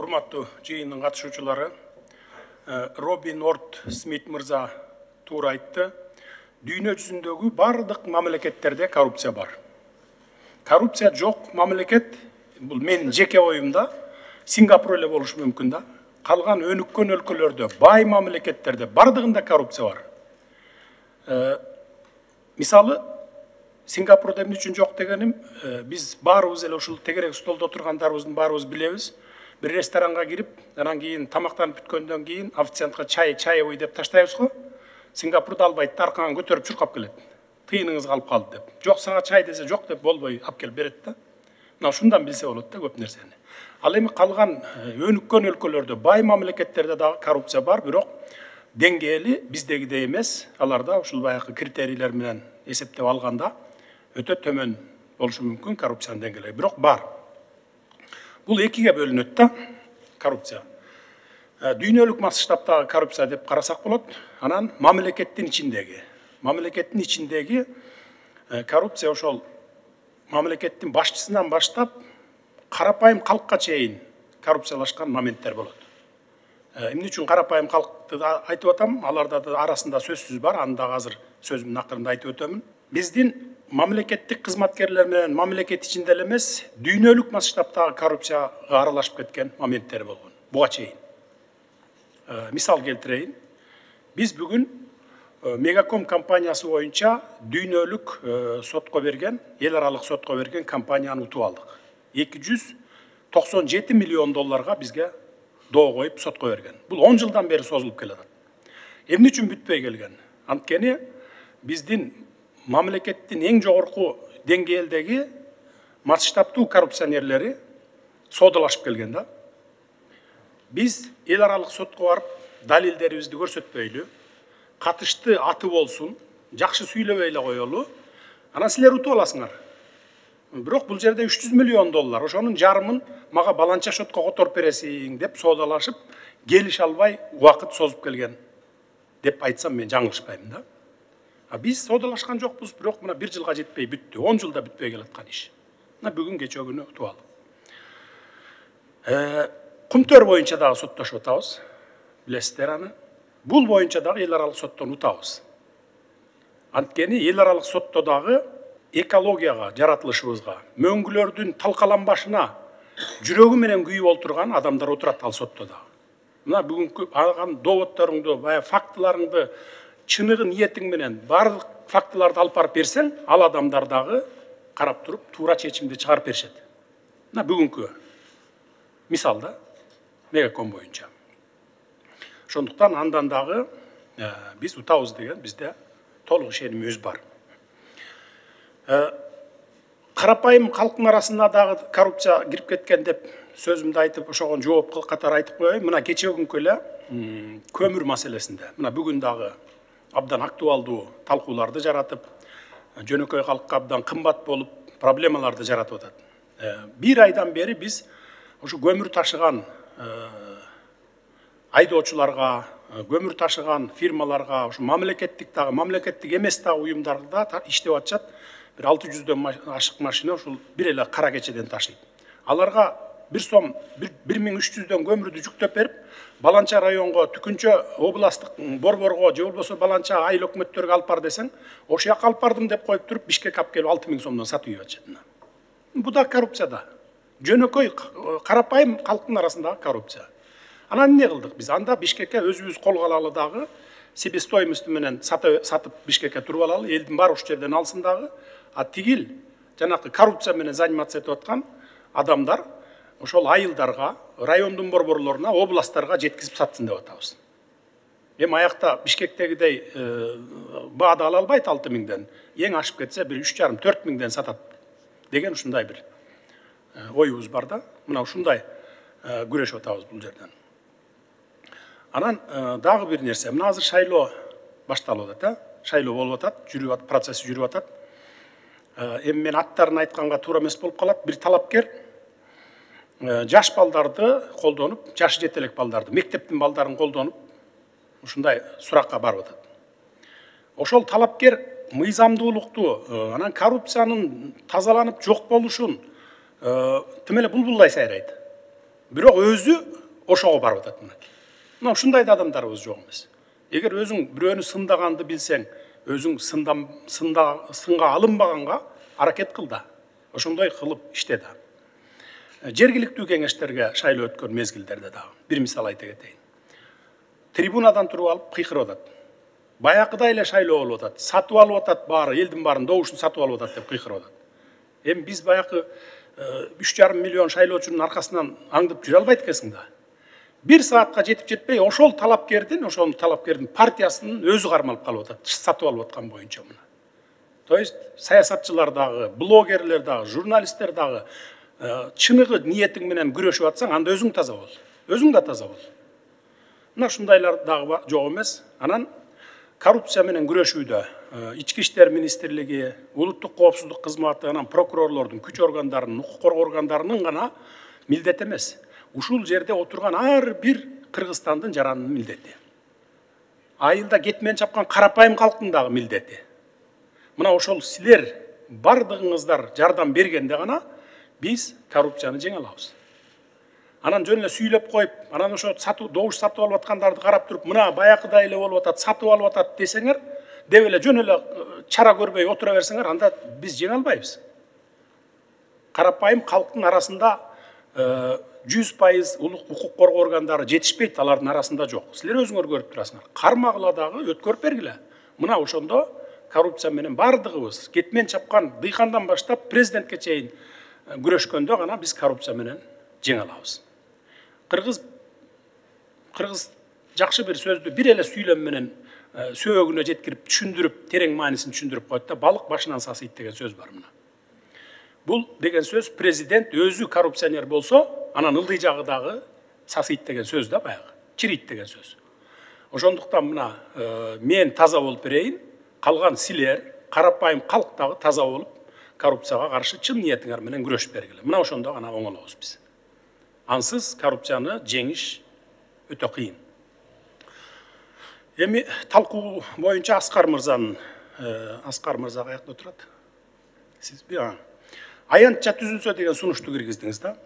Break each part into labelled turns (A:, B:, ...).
A: Урматтуу жыйындын катышуучулары, Робин Орт Смит мырза туура айтты. Дүйнө жүзүндөгү бардык мамлекеттерде коррупция бар. Коррупция жок мамлекет, бул менин жеке оюмда, Сингапур эле болушу мүмкүн да. Калган өнүккөн өлкөлөрдө, бай мамлекеттерде бардыгында коррупция бар. Мисалы, Сингапурда эмне үчүн жок дегеним, биз баарыбыз эле ушул тегерек столдо отургандарыбыздын баарыбыз билебиз. Bir restoranга кирип, анан кийин тамактанып бүткөндөн кийин официантка чаевый деп таштайбыз го. Сингапурда албайт, аркаңан көтөрүп чуркап келет. Тыйыныңыз калып калды деп. Жок сага чай десе жок деп болбой алып келип берет да. Мына ушундан билсе болот да көп нерсени. Ал эми калган өнүккөн өлкөлөрдө, бай мамлекеттерде дагы коррупция бар, бирок деңгээли биздегидей эмес. Аларда ушул баягы критерийлер менен эсептеп алганда өтө төмөн болушу мүмкүн коррупциянын деңгээли, бирок бар. Бул экиге бөлүнөт да коррупция. Дүйнөлүк масштабтагы коррупция деп карасак болот. Анан мамлекеттин ичиндеги коррупция ошол мамлекеттин башчысынан баштап карапайым калкка чейин коррупциялашкан моменттер болот. Эмне үчүн карапайым калкты айтып атам? Аларда арасында сөзсүз бар, аны дагы азыр сөзүмдүн акырында айтып өтөмүн. Биздин мамлекеттик кызматкерлер менен мамлекет ичинде эле эмес, дүйнөлүк масштабтагы коррупцияга аралашып кеткен моменттер болгон. Буга чейин. Мисал келтирейин. Биз бүгүн Мегаком компаниясы боюнча дүйнөлүк сотко берген, эл аралык сотко берген компанияны утуп алдык. 297 миллион долларга бизге доо коюп сотко берген. Бул 10 жылдан бери созулуп келатат. Эмне үчүн бүтпөй келген? Анткени биздин мамлекеттин эң жогорку деңгээлдеги масштабтуу коррупционерлери соодалашып келген да. Биз эл аралык сотко барып далилдерибизди көрсөтпөйлү, катышты аты болсун, жакшы сүйлөбөй эле коелу, анан силер утуп аласыңар. Бирок бул жерде 300 миллион доллар, ошонун жарымын мага баланча шотко которуп бересиң деп соодалашып, келише албай убакыт созуп келген деп айтсам мен жаңылышпайм да. Биз соодалашкан жокпуз, бирок мына 1 жылга жетпей бүттү, 10 жылда бүтпөй келаткан иш. Мына бүгүн кечээ күнү утуп алдык. Кумтөр боюнча дагы соттошуп атабыз. Билесиздер аны. Бул боюнча дагы эл аралык соттон утабыз. Анткени эл аралык сотто дагы экологияга, жаратылышыбызга, мөңгүлөрдүн талкаланбашына жүрөгү менен күйүп олтурган адамдар отурат ал сотто дагы. Мына бүгүнкү алган доводторуңду, баягы фактыларыңды чыныгы ниетиң менен бардык фактыларды алып барып берсең, ал адамдар дагы карап туруп туура чечимди чыгарып беришет. Мына бүгүнкү мисалда Мегаком боюнча. Ошондуктан андан дагы биз утабыз деген бизде толук ишенимибиз бар. Карапайым калктын арасында дагы коррупция кирип кеткен деп сөзүмдү айтып, ошого жооп катары айтып коеюн. Мына кечээ күнкү эле көмүр маселесинде. Мына бүгүн дагы абдан актуалдуу талкууларды жаратып, жөнөкөй калкка абдан кымбат болуп, проблемаларды жаратып атат. 1 айдан бери биз ошо көмүр ташыган айдоочуларга, көмүр ташыган фирмаларга, ошо мамлекеттик дагы, мамлекеттик эмес дагы уюмдарда иштеп атышат. Bir 600'den ашык машина ушул бир эле кара кечеден ташыйт. Аларга 1300'den көмүрдү жүктөп берип, Баланча районго, Түкүнчө областтык борборго, же болбосо Баланча айыл өкмөттөргө алып бар десең, ошол жака алып бардым деп коюп туруп, Бишкекке алып келип 6000 сомдон сатып ийип атышат. Бу да коррупция да. Жөнөкөй карапайым калктын арасындагы коррупция. Анан эмне кылдык биз? Анда Бишкекке өзүбүз колго алалы дагы, себестоимость менен сатып Бишкекке туруп алалы, элдин баары ушул жерден алсын дагы. А тигил жанакы коррупция менен заниматься этип аткан адамдар ошол айылдарга, райондун борборлоруна, областтарга жеткизип сатсын деп атабыз. Эми аякта Бишкектегидей баада ала албайт 6000'ден. Эң ашып кетсе 3,5-4 миңден сатат деген ушундай бир оюбуз бар да. Мына ушундай күрөшүп атабыз бул жерден. Анан дагы бир нерсе. Мына азыр шайлоо башталып атат, шайлоо болуп атат, процесси жүрүп атат. Эми мен аттарын айтканга туура эмес болуп калат. Бир талапкер жаш балдарды колдонуп, жашы жете элек балдарды, мектептин балдарын колдонуп, ушундай суракка барып атат. Ошол талапкер мыйзамдуулукту, анан коррупциянын тазаланып жок болушун тим эле булбулдай сайрайт. бирок өзү ошого барып атат мынакей. Мына ушундай да адамдарыбыз жок эмес. Эгер өзүң бирөөнү сындаганды билсең, өзүң сынга алынбаганга аракет кыл да. Ошондой кылып иште да. Жергиликтүү кеңештерге шайлоо өткөн мезгилдерде дагы бир мисал айта кетейин. Трибунадан туруп алып кыйкырып атат. Баягыдай эле шайлоо болуп атат. Сатып алып атат баары, элдин баарын добушун сатып алып атат деп кыйкырып атат. Эми биз баягы 3,5 миллион шайлоочунун аркасынан аңдып жүрө албайт экенсиң да. 1 саатка жетип жетпей ошол талапкердин партиясынын өзү кармалып калып атат, сатып алып аткан боюнча мына. То есть саясатчылар дагы, блогерлер дагы, журналисттер дагы чыныгы ниетиң менен күрөшүп атсаң, анда өзүң таза бол. Өзүң да таза бол. Мына ушундайлар дагы жок эмес. Анан коррупция менен күрөшүүдө Ички иштер министрлиги, улуттук коопсуздук кызматы, анан прокурорлордун, күч органдарынын, укук коргоо органдарынын гана милдети эмес. Ушул жерде отурган ар бир Кыргызстандын жаранынын милдети. Айылда кетмен чапкан карапайым калктын дагы милдети. Мына ошол силер бардыгыңыздар жардам бергенде гана биз коррупцияны жеңе алабыз. Анан жөн эле сүйлөп коюп, анан ошо добуш сатып алып аткандарды карап туруп, мына баягыдай эле болуп атат, сатып алып атат десеңер, деп эле жөн эле чара көрбөй отура берсеңер, анда биз жеңе албайбыз. Карапайым калктын арасында 100% укук коргоо органдары жетишпейт, алардын арасында жок. Силер өзүңөр көрүп турасыңар. Кармагыла дагы өткөрүп бергиле. Мына ошондо коррупция менен бардыгыбыз кетмен чапкан дыйкандан баштап президентке чейин күрөшкөндө гана биз коррупция менен жеңе алабыз. Кыргыз жакшы бир сөздү бир эле сүйлөм менен сөөгүнө жеткирип түшүндүрүп, терең маанисин түшүндүрүп коет да, балык башынан сасыйт деген сөз бар мына. Бул деген сөз президент өзү коррупционер болсо, анан ылдый жагы дагы сасыйт деген сөз да баягы, чирийт деген сөз. Ошондуктан мына мен таза болуп берейин, калган силер карапайым калк дагы таза болуп, коррупцияга каршы чын ниетиңер менен күрөшүп бергиле. Мына ошондо гана оңолобуз биз. Ансыз коррупцияны жеңиш өтө кыйын. Эми талкуу боюнча Аскар мырза каякта отурат? Сизби? Аянтча түзүлсө деген сунушту киргиздиңиз да.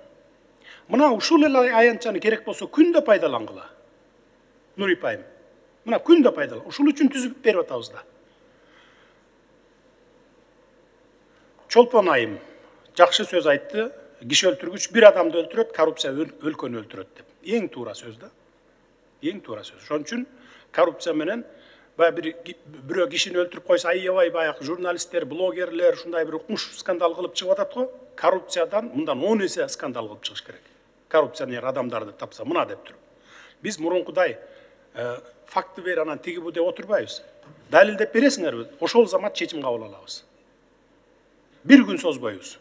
A: Мына ушул эле аянтчаны керек болсо күндө пайдалангыла. Нури Пайым. Мына күндө пайдалан. Ушул үчүн түзүп берип атабыз да. Чолпон Айым жакшы сөз айтты. Киши өлтүргүч бир адамды өлтүрөт, коррупция өлкөнү өлтүрөт деп. Эң туура сөз да. Эң туура сөз. Ошон үчүн коррупция менен бирөө кишини өлтүрүп койсо, аябай баягы журналисттер, блогерлер ушундай бир укмуш скандал кылып чыгып атат го. Коррупциядан мындан 10 эсе скандал кылып чыгыш керек. Коррупционер адамдарды тапса мына деп туруп. Биз мурункудай факты бер, анан тиги бу деп отурбайбыз. Далилдеп бересиңерби? Ошол замат чечим кабыл алабыз. Bir gün созбойбуз.